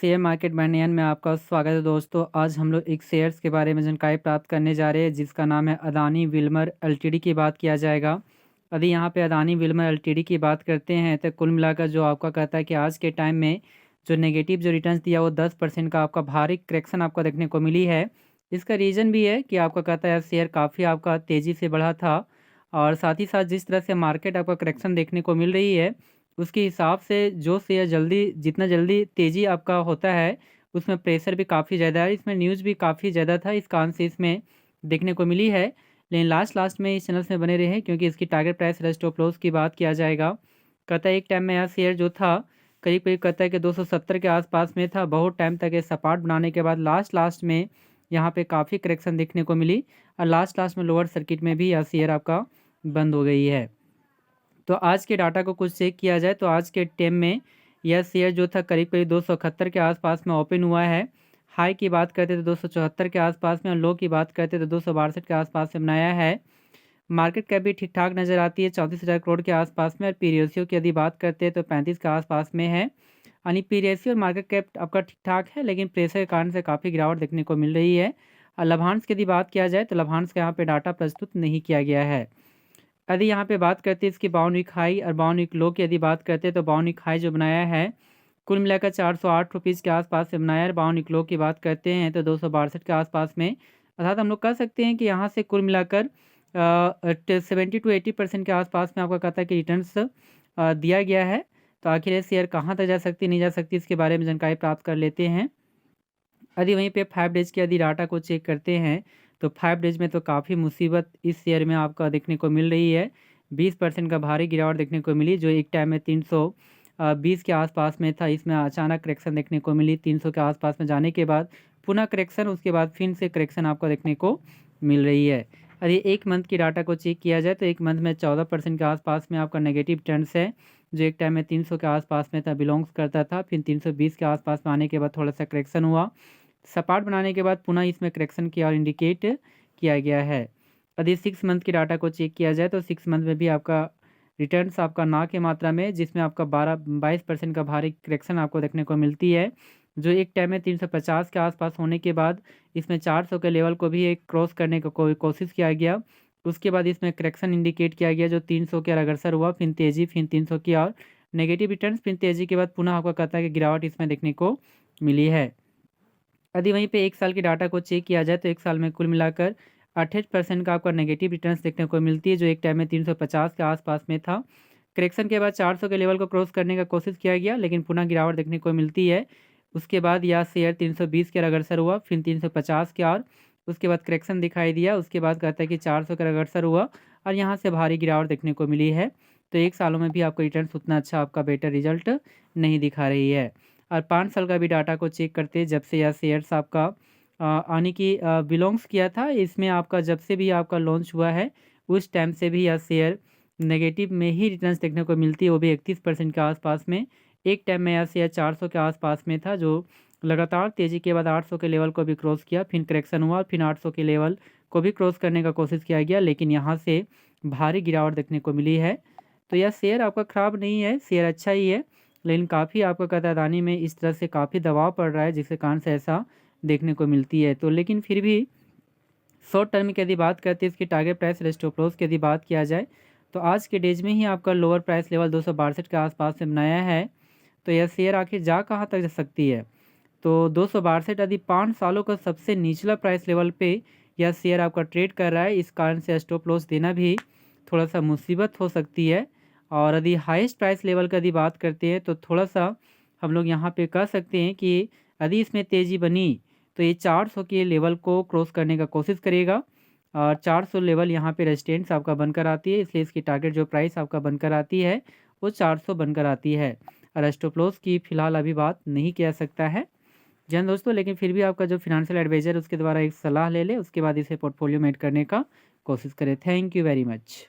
Share market बयान में आपका स्वागत है दोस्तों। आज हम लोग एक शेयर्स के बारे में जानकारी प्राप्त करने जा रहे हैं जिसका नाम है अदानी विल्मर एलटीडी की बात किया जाएगा। यदि यहाँ पे अदानी विल्मर एलटीडी की बात करते हैं तो कुल मिलाकर जो आपका कहता है कि आज के टाइम में जो नेगेटिव जो रिटर्न्स दिया वो 10% का आपका भारी करेक्शन आपको देखने को मिली है। इसका रीज़न भी है कि आपका कहता है शेयर काफ़ी आपका तेज़ी से बढ़ा था और साथ ही साथ जिस तरह से मार्केट आपका करेक्शन देखने को मिल रही है उसके हिसाब से जो शेयर जितना जल्दी तेज़ी आपका होता है उसमें प्रेशर भी काफ़ी ज़्यादा है। इसमें न्यूज़ भी काफ़ी ज़्यादा था इस कारण से इसमें देखने को मिली है। लेकिन लास्ट में इस चैनल्स में बने रहे क्योंकि इसकी टारगेट प्राइस स्टॉप लॉस की बात किया जाएगा। कहता है एक टाइम में यह शेयर जो था करीब करीब कहता है कि 270 के आसपास में था। बहुत टाइम तक ये सपाट बनाने के बाद लास्ट में यहाँ पे काफ़ी करेक्शन देखने को मिली और लास्ट में लोअर सर्किट में भी यह शेयर आपका बंद हो गई है। तो आज के डाटा को कुछ चेक किया जाए तो आज के टाइम में यह शेयर जो था करीब करीब 271 के आसपास में ओपन हुआ है। हाई की बात करते तो 274 के आसपास में और लो की बात करते तो 262 के आसपास में बनाया है। मार्केट कैप भी ठीक ठाक नज़र आती है 34,000 करोड़ के आसपास में और पी रेशियो की यदि बात करते हैं तो 35 के आसपास में है। यानी पी रेशियो और मार्केट कैप आपका ठीक ठाक है लेकिन प्रेशर के कारण से काफ़ी गिरावट देखने को मिल रही है। और लाभांश की यदि बात किया जाए तो लाभांश का यहाँ पे डाटा प्रस्तुत नहीं किया गया है। यदि यहाँ पे बात करते हैं इसकी 52 वीक हाई और 52 वीक लो की यदि बात करते हैं तो 52 वीक हाई जो बनाया है कुल मिलाकर 408 रुपीज़ के आसपास से बनाया है। 52 वीक लो की बात करते हैं तो 262 के आसपास में, अर्थात हम लोग कह सकते हैं कि यहाँ से कुल मिलाकर 70 to 80% के आसपास में आपका कहता है कि रिटर्न्स दिया गया है। तो आखिर ये शेयर कहाँ तक जा सकती नहीं जा सकती इसके बारे में जानकारी प्राप्त कर लेते हैं। यदि वहीं पे 5 डेज़ के यदि डाटा को चेक करते हैं तो 5 डेज़ में तो काफ़ी मुसीबत इस शेयर में आपका देखने को मिल रही है। 20% का भारी गिरावट देखने को मिली जो एक टाइम में 320 के आसपास में था। इसमें अचानक करेक्शन देखने को मिली 300 के आसपास में जाने के बाद पुनः करेक्शन, उसके बाद फिर से करेक्शन आपको देखने को मिल रही है। यदि एक मंथ की डाटा को चेक किया जाए तो एक मंथ में 14% के आसपास में आपका नेगेटिव ट्रेंड्स है जो एक टाइम में 300 के आसपास में था, बिलोंग्स करता था। फिर 320 के आसपास में आने के बाद थोड़ा सा करेक्शन हुआ, सपाट बनाने के बाद पुनः इसमें करेक्शन किया और इंडिकेट किया गया है। यदि 6 मंथ की डाटा को चेक किया जाए तो 6 मंथ में भी आपका रिटर्न्स आपका ना के मात्रा में, जिसमें आपका 22% का भारी करेक्शन आपको देखने को मिलती है जो एक टाइम में 350 के आसपास होने के बाद इसमें 400 के लेवल को भी एक क्रॉस करने का कोशिश किया गया। उसके बाद इसमें करेक्शन इंडिकेट किया गया जो 300 के अग्रसर हुआ, फिर तेज़ी, फिर 300 की और नेगेटिव रिटर्न्स, फिर तेज़ी के बाद पुनः आपका कहता है कि गिरावट इसमें देखने को मिली है। यदि वहीं पे एक साल की डाटा को चेक किया जाए तो एक साल में कुल मिलाकर 28% का आपका नेगेटिव रिटर्न्स देखने को मिलती है जो एक टाइम में 350 के आसपास में था। करेक्शन के बाद 400 के लेवल को क्रॉस करने का कोशिश किया गया लेकिन पुनः गिरावट देखने को मिलती है। उसके बाद यह शेयर 320 के अग्रसर हुआ, फिर 350 के और उसके बाद करेक्शन दिखाई दिया। उसके बाद कहता है कि 400 का अग्रसर हुआ और यहाँ से भारी गिरावट देखने को मिली है। तो एक सालों में भी आपको रिटर्न्स उतना अच्छा आपका बेटर रिजल्ट नहीं दिखा रही है। और 5 साल का भी डाटा को चेक करते हैं जब से यह शेयर्स आपका आने की बिलोंग्स किया था, इसमें आपका जब से भी आपका लॉन्च हुआ है उस टाइम से भी यह शेयर नेगेटिव में ही रिटर्न्स देखने को मिलती है, वो भी 31% के आसपास में। एक टाइम में यह शेयर 400 के आसपास में था जो लगातार तेज़ी के बाद 800 के लेवल को भी क्रॉस किया, फिर करेक्शन हुआ, फिर 800 के लेवल को भी क्रॉस करने का कोशिश किया गया लेकिन यहाँ से भारी गिरावट देखने को मिली है। तो यह शेयर आपका ख़राब नहीं है, शेयर अच्छा ही है लेकिन काफ़ी आपका कहता है अदानी में इस तरह से काफ़ी दबाव पड़ रहा है जिसके कारण से ऐसा देखने को मिलती है। तो लेकिन फिर भी शॉर्ट टर्म की यदि बात करते हैं इसकी टारगेट प्राइस स्टॉप लॉस की यदि बात किया जाए तो आज के डेज में ही आपका लोअर प्राइस लेवल 262 के आसपास से बनाया है। तो यह शेयर आखिर जा कहाँ तक जा सकती है, तो 262 यदि 5 सालों का सबसे निचला प्राइस लेवल पे यह शेयर आपका ट्रेड कर रहा है, इस कारण से स्टॉप लॉस देना भी थोड़ा सा मुसीबत हो सकती है। और यदि हाईएस्ट प्राइस लेवल की यदि बात करते हैं तो थोड़ा सा हम लोग यहाँ पे कह सकते हैं कि यदि इसमें तेज़ी बनी तो ये 400 के लेवल को क्रॉस करने का कोशिश करेगा और 400 लेवल यहाँ पे रेजिस्टेंस आपका बनकर आती है, इसलिए इसकी टारगेट जो प्राइस आपका बनकर आती है वो 400 बनकर आती है। और स्टॉप लॉस की फ़िलहाल अभी बात नहीं किया सकता है जन दोस्तों, लेकिन फिर भी आपका जो फिनेंशियल एडवाइज़र उसके द्वारा एक सलाह ले ले, उसके बाद इसे पोर्टफोलियो में ऐड करने का कोशिश करें। Thank you very much.